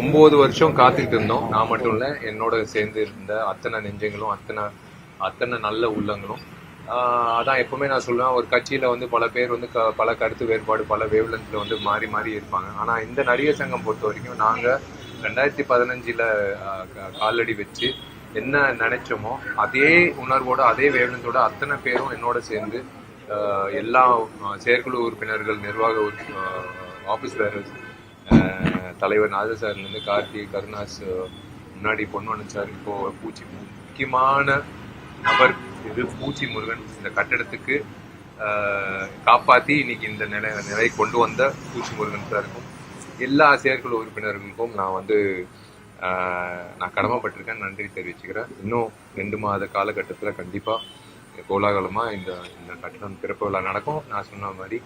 9 வருஷம் காத்துக்கிட்டு இருந்தோம். நான் மட்டும் இல்லை, என்னோட சேர்ந்து இருந்த அத்தனை நெஞ்சங்களும், அத்தனை நல்ல உள்ளங்களும். அதான் எப்பவுமே நான் சொல்லுவேன், ஒரு கட்சியில் வந்து பல பேர் வந்து பல கருத்து வேறுபாடு, பல வேவ்லென்த்தில் வந்து மாறி மாறி இருப்பாங்க. ஆனால் இந்த நடிகர் சங்கம் பொறுத்த வரைக்கும் நாங்கள் 2015 காலடி வச்சு என்ன நினைச்சோமோ அதே உணர்வோட, அதே வேவ்லென்த்தோட அத்தனை பேரும் என்னோட சேர்ந்து எல்லா செயற்குழு உறுப்பினர்கள், நிர்வாக ஆஃபீஸ் வேரர்ஸ், தலைவர் நாதர் சார்லேருந்து கார்த்தி, கருணாஸ், முன்னாடி பொன்வனன் சார், இப்போ முக்கியமான நபர் இது பூச்சி முருகன். இந்த கட்டடத்துக்கு காப்பாற்றி இன்னைக்கு இந்த நிலை கொண்டு வந்த பூச்சி முருகன் சாருக்கும் எல்லா செயற்குழு உறுப்பினர்களுக்கும் நான் வந்து நான் கடமைப்பட்டிருக்கேன், நன்றி தெரிவிச்சுக்கிறேன். இன்னும் 2 மாத காலகட்டத்தில் கண்டிப்பாக கோலாகலமாக இந்த கட்டணம் திறப்பு விழா நடக்கும். நான் சொன்ன மாதிரி,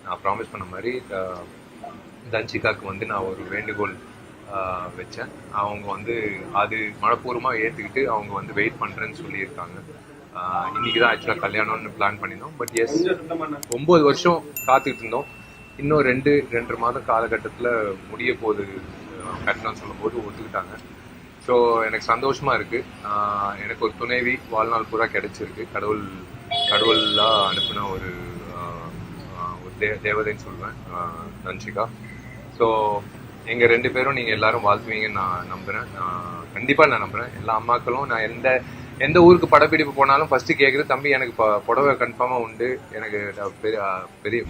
நான் ப்ராமிஸ் பண்ண மாதிரி தன்சிகாவுக்கு வந்து நான் ஒரு வேண்டுகோள் வச்சேன். அவங்க வந்து அது மனப்பூர்வமாக ஏற்றுக்கிட்டு அவங்க வந்து வெயிட் பண்ணுறேன்னு சொல்லியிருக்காங்க. இன்னைக்கு தான் ஆக்சுவலாக கல்யாணம்னு பிளான் பண்ணியிருந்தோம். பட் எஸ், 9 வருஷம் காத்துக்கிட்டு இருந்தோம். இன்னும் 2-2.5 மாதம் காலகட்டத்தில் முடிய போகுது கட்டணம் சொல்லும்போது ஒத்துக்கிட்டாங்க. ஸோ எனக்கு சந்தோஷமாக இருக்குது. எனக்கு ஒரு துணைவி வாழ்நாள் பூரா கிடைச்சிருக்கு. கடவுளாக அனுப்பின ஒரு தேவதைன்னு சொல்லுவேன், தன்சிகா. ஸோ எங்கள் 2 பேரும் நீங்கள் எல்லாரும் வாழ்த்துவீங்கன்னு நான் நம்புகிறேன். கண்டிப்பாக நான் நம்புகிறேன். எல்லா அம்மாக்களும், நான் எந்த ஊருக்கு படப்பிடிப்பு போனாலும் ஃபஸ்ட்டு கேட்குறது, தம்பி எனக்கு புடவை கன்ஃபார்மாக உண்டு, எனக்கு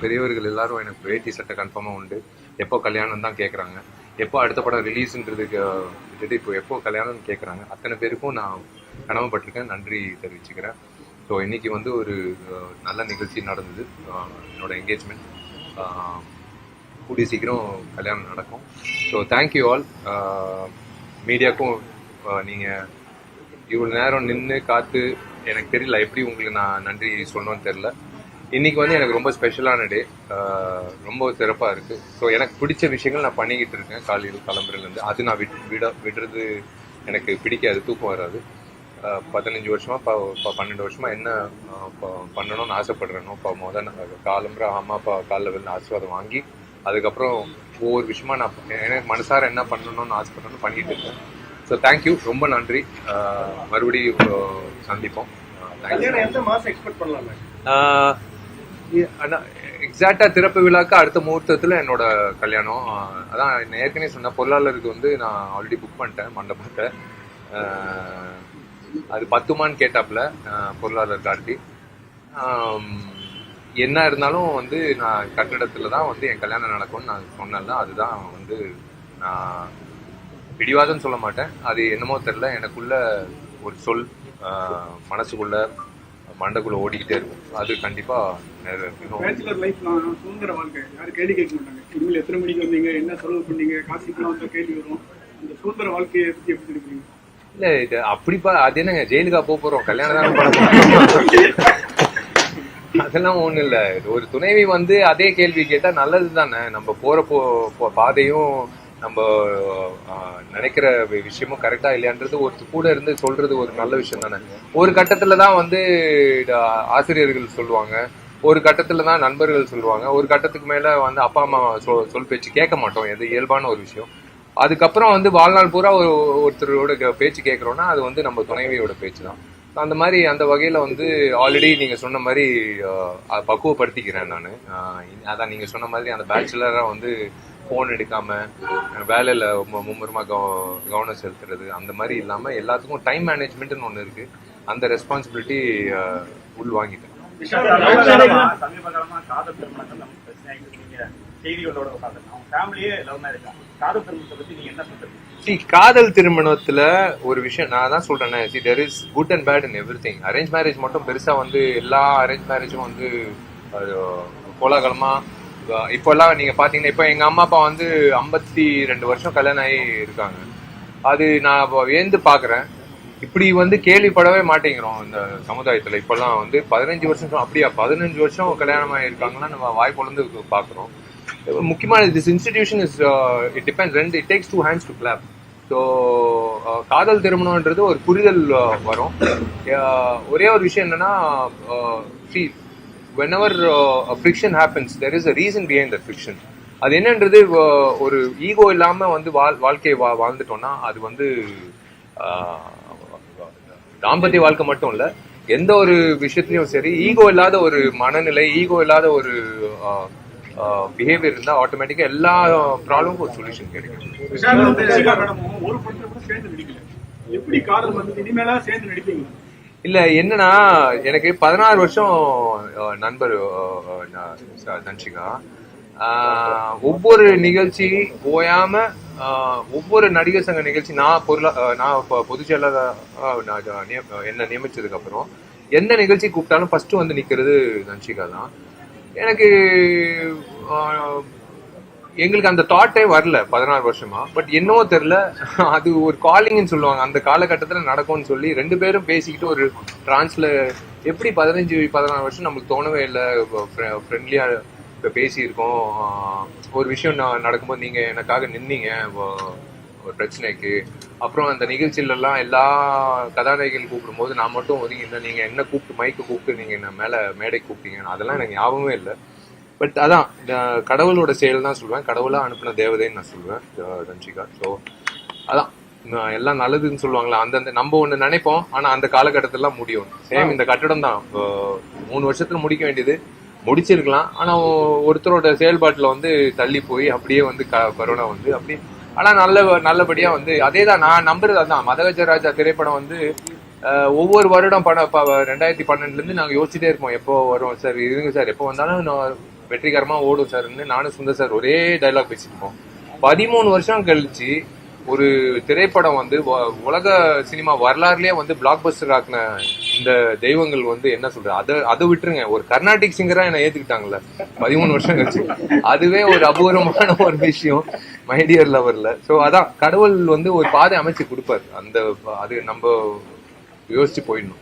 பெரியவர்கள் எல்லாரும் எனக்கு வேட்டி சட்டை கன்ஃபார்மாக உண்டு, எப்போ கல்யாணம் தான் கேட்குறாங்க, எப்போ அடுத்த படம் ரிலீஸுன்றதுக்கு விட்டுட்டு இப்போ எப்போ கல்யாணம்னு கேட்குறாங்க. அத்தனை பேருக்கும் நான் கடமைப்பட்டிருக்கேன், நன்றி தெரிவிச்சுக்கிறேன். ஸோ இன்றைக்கி வந்து ஒரு நல்ல நிகழ்ச்சி நடந்தது. என்னோட என்கேஜ்மெண்ட் கூடிய சீக்கிரம் கல்யாணம் நடக்கும். So thank you all. மீடியாவுக்கும் நீங்கள் இவ்வளோ நேரம் நின்று காத்து, எனக்கு தெரியல எப்படி உங்களுக்கு நான் நன்றி சொல்லணும்னு தெரில. இன்றைக்கி வந்து எனக்கு ரொம்ப ஸ்பெஷலான டே, ரொம்ப சிறப்பாக இருக்குது. ஸோ எனக்கு பிடிச்ச விஷயங்கள் நான் பண்ணிக்கிட்டு இருக்கேன் காலையில் கிளம்புறதுலேருந்து. அது நான் விடுறது எனக்கு பிடிக்காது, தூக்கம் வராது. 15 வருஷமாக 12 வருஷமாக என்ன பண்ணணும்னு ஆசைப்படுறேனோ, இப்போ காலம்புற அம்மா அப்பா காலில் விழுந்து ஆசீர்வாதம் வாங்கி அதுக்கப்புறம் ஒவ்வொரு விஷயமா நான் எனக்கு மனசார என்ன பண்ணணும்னு ஆசைப்படுறேன்னு பண்ணிக்கிட்டு இருக்கேன். ஸோ தேங்க்யூ, ரொம்ப நன்றி. மறுபடியும் சந்திப்போம். எக்ஸாக்டா திறப்பு விழாக்கு அடுத்த முகூர்த்தத்தில் என்னோட கல்யாணம். அதான் ஏற்கனவே சொன்ன பொருளாளருக்கு வந்து நான் ஆல்ரெடி புக் பண்ணிட்டேன் மண்டபத்தை. அது பத்துமான்னு கேட்டாப்புல பொருளாளர் கார்த்தி. என்ன இருந்தாலும் வந்து நான் கட்டிடத்தில் தான் வந்து என் கல்யாணம் நடக்கும்னு நான் சொன்னேன்ல, அதுதான் வந்து நான் பிடிவாதம்னு சொல்ல மாட்டேன். அது என்னமோ தெரியல, எனக்குள்ள ஒரு சொல் மனசுக்குள்ள மண்டக்குள்ள ஓடிக்கிட்டே இருக்கும். அது கண்டிப்பா பேச்சுலர் லைஃப் சுதந்திர வாழ்க்கை, யாரும் கேள்வி கேட்க மாட்டாங்க. இனிமேல் எத்தனை மணிக்கு வந்தீங்க, என்ன செலவு பண்ணீங்க, காசுக்கெல்லாம் வந்த கேள்வி வரும். அந்த சுதந்திர வாழ்க்கையை பற்றி எப்படி இருக்கீங்க? இல்ல, இது அப்படிப்பா, அது என்னங்க ஜெயிலுக்கா போறோம், கல்யாணம் தானே பண்ண போறோம். அதெல்லாம் ஒண்ணும் இல்ல. ஒரு துணைவி வந்து அதே கேள்வி கேட்டா நல்லது தானே. நம்ம போற பாதையும் நம்ம நினைக்கிற விஷயமும் கரெக்டா இல்லையான்றது ஒரு கூட இருந்து சொல்றது ஒரு நல்ல விஷயம் தானே. ஒரு கட்டத்துல தான் வந்து ஆசிரியர்கள் சொல்லுவாங்க, ஒரு கட்டத்துல தான் நண்பர்கள் சொல்லுவாங்க, ஒரு கட்டத்துக்கு மேல வந்து அப்பா அம்மா சொல் பேச்சு கேட்க மாட்டோம். எது இயல்பான ஒரு விஷயம். அதுக்கப்புறம் வந்து வாழ்நாள் பூரா ஒருத்தரோட பேச்சு கேட்கறோம்னா அது வந்து நம்ம துணைவியோட பேச்சு தான். அந்த மாதிரி அந்த வகையில வந்து ஆல்ரெடி நீங்க சொன்ன மாதிரி பக்குவப்படுத்திக்கிறேன் நான். அதான் நீங்க சொன்ன மாதிரி அந்த பேச்சுலரா வந்து போன் எடுக்காம வேலையில மும்முரமா கவனம் செலுத்துறது, அந்த மாதிரி இல்லாம எல்லாத்துக்கும் டைம் மேனேஜ்மெண்ட்னு ஒண்ணு இருக்கு. அந்த ரெஸ்பான்சிபிலிட்டி உள்வாங்கிட்டேன். காதல் திருமணத்துல ஒரு விஷயம் நான் தான் சொல்றேன், there is good and bad in everything. Arrange marriage மட்டும் பெருசா வந்து எல்லா அரேஞ்ச் மேரேஜும் வந்து கோலாகலமா இப்பெல்லாம் நீங்க பாத்தீங்கன்னா, இப்ப எங்க அம்மா அப்பா வந்து 52 வருஷம் கல்யாணம் ஆகி இருக்காங்க. அது நான் வியந்து பாக்குறேன். இப்படி வந்து கேள்விப்படவே மாட்டேங்கிறோம் இந்த சமுதாயத்துல. இப்பெல்லாம் வந்து 15 வருஷம், அப்படியா 15 வருஷம் கல்யாணம் ஆகிருக்காங்கன்னா நம்ம வாய் பொழுது பாக்குறோம். முக்கியமான this institution is it depends, it takes 2 hands to clap. So காதல் திருமணம்ன்றது ஒரு புரிதல் வரும். ஒரே ஒரு விஷயம் என்னன்னா, whenever a friction happens, there is a reason behind that friction. அது என்னன்றது ஒரு ஈகோ இல்லாம வந்து வாழ்க்கையை வாழ்ந்துட்டோம்னா அது வந்து தாம்பத்திய வாழ்க்கை மட்டும் இல்ல, எந்த ஒரு விஷயத்திலயும் சரி ஈகோ இல்லாத ஒரு மனநிலை, ஈகோ இல்லாத ஒரு பிஹேவியர் இருந்தா ஆட்டோமேட்டிக்கா எல்லா ப்ராப்ளமுக்கும் ஒரு சொல்யூஷன் கிடைக்கும். ஒரு படத்துல கூட சேர்ந்து நடிக்கல, எப்படி காதல் வந்து இனிமேலா சேர்ந்து நடிப்பீங்க? இல்ல என்னன்னா, எனக்கு 16 வருஷம் நண்பர் தன்ஷிகா. ஒவ்வொரு நிகழ்ச்சி ஓயாம ஒவ்வொரு நடிகர் சங்க நிகழ்ச்சி நான் பொதுச் செயலாளர் என்ன நியமிச்சதுக்கு அப்புறம் எந்த நிகழ்ச்சி கூப்பிட்டாலும் ஃபர்ஸ்ட் வந்து நிக்கிறது தன்ஷிகா தான். எனக்கு எங்களுக்கு அந்த தாட்டே வரல 16 வருஷமா. பட் என்னவோ தெரியல, அது ஒரு காலிங்னு சொல்லுவாங்க, அந்த காலகட்டத்தில் நடக்கும்னு சொல்லி 2 பேரும் பேசிக்கிட்டு ஒரு டிரான்ஸ்ல எப்படி 15-16 வருஷம் நமக்கு தோணவே இல்லை. ஃப்ரெண்ட்லியா பேசியிருக்கோம். ஒரு விஷயம் நடக்கும்போது நீங்க எனக்காக நின்னீங்க ஒரு பிரச்சனைக்கு. அப்புறம் அந்த நிகழ்ச்சியிலலாம் எல்லா கதாநாயகிகள் கூப்பிடும்போது நான் மட்டும் ஒதுங்கி இருந்தேன். நீங்க என்ன கூப்பிட்டு மைக்கு கூப்பிட்டு நீங்க என்ன மேல மேடை கூப்பிட்டீங்க, அதெல்லாம் எனக்கு ஞாபகமே இல்லை. பட் அதான் கடவுளோட செயல் தான் சொல்லுவேன், கடவுளா அனுப்பின தேவதைன்னு நான் சொல்லுவேன் தன்ஷிகா. ஸோ அதான் எல்லாம் நல்லதுன்னு சொல்லுவாங்களா, அந்தந்த நம்ம ஒண்ணு நினைப்போம், ஆனா அந்த காலகட்டத்திலாம் முடியும். சேம் இந்த கட்டடம் தான் 3 வருஷத்துல முடிக்க வேண்டியது முடிச்சிருக்கலாம், ஆனா ஒருத்தரோட செயல்பாட்டுல வந்து தள்ளி போய் அப்படியே வந்து கொரோனா வந்து அப்படி. ஆனா நல்லபடியா வந்து அதேதான் நான் நம்புறது. அதான் மதகஜராஜா திரைப்படம் வந்து ஒவ்வொரு வருடம் 2012 இருந்து நாங்க யோசிச்சுட்டே இருப்போம், எப்போ வரும் சார், இருங்க சார், எப்போ வந்தாலும் வெற்றிகரமா ஓடும் சார்ன்னு நானும் சுந்தர் சார் ஒரே டைலாக் பேசிருப்போம். 13 வருஷம் கழிச்சு ஒரு திரைப்படம் வந்து உலக சினிமா வரலாறுலயே வந்து பிளாக் பஸ்டர் ஆக்குன இந்த தெய்வங்கள் வந்து என்ன சொல்றது, அதை விட்டுருங்க, ஒரு கர்நாடிக் சிங்கரா என்ன ஏத்துக்கிட்டாங்கல்ல 13 வருஷம் கழிச்சு. அதுவே ஒரு அபூர்வமான ஒரு விஷயம் மைடியர் லவர்ல. சோ அதான் கடவுள் வந்து ஒரு பாதை அமைச்சு கொடுப்பாரு, அது நம்ம யோசிச்சு போயிடணும்.